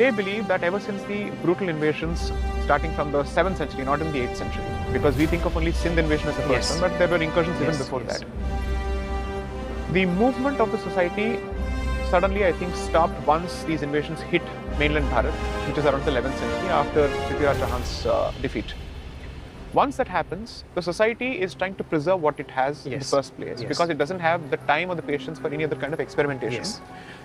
they believe that ever since the brutal invasions starting from the 7th century, not in the 8th century, because we think of only Sindh invasion as the first one, but there were incursions even before that. The movement of the society suddenly, I think, stopped once these invasions hit mainland Bharat, which is around the 11th century after Prithviraj Chauhan's defeat. Once that happens, the society is trying to preserve what it has in the first place because it doesn't have the time or the patience for any other kind of experimentation.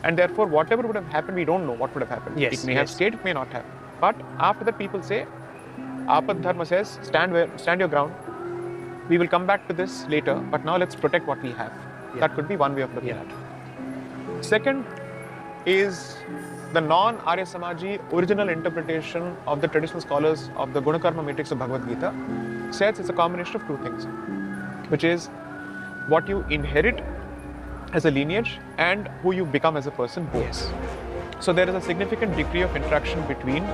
And therefore, whatever would have happened, we don't know what would have happened. It may have stayed, it may not have. But after that, people say, Apad Dharma says, stand your ground. We will come back to this later, but now let's protect what we have. That could be one way of looking at it. Second is the non-Arya Samaji original interpretation of the traditional scholars of the Gunakarma matrix of Bhagavad Gita says it's a combination of two things, which is what you inherit as a lineage and who you become as a person, both. So there is a significant degree of interaction between,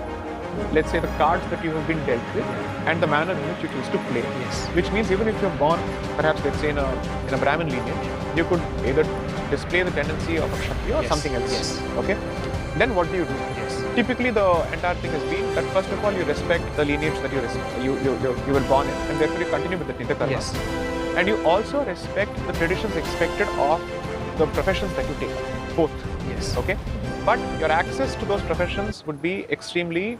let's say, the cards that you have been dealt with and the manner in which you choose to play. Which means even if you're born, perhaps let's say in a Brahmin lineage, you could either display the tendency of a Kshatriya or something else. Okay? Then what do you do? Typically, the entire thing has been that first of all, you respect the lineage that you were born in, and therefore you continue with the Nitya Karma. And you also respect the traditions expected of the professions that you take, both. Okay? But your access to those professions would be extremely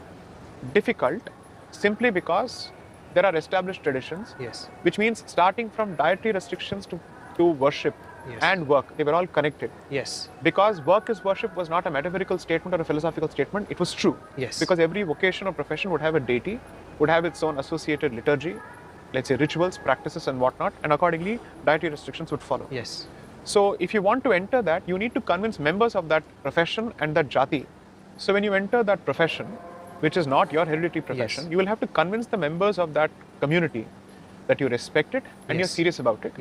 difficult simply because there are established traditions, which means starting from dietary restrictions to worship and work, they were all connected. Because work is worship was not a metaphorical statement or a philosophical statement, it was true. Because every vocation or profession would have a deity, would have its own associated liturgy, let's say rituals, practices and whatnot, and accordingly dietary restrictions would follow. So if you want to enter that, you need to convince members of that profession and that jati. So when you enter that profession, which is not your hereditary profession, you will have to convince the members of that community that you respect it and you're serious about it.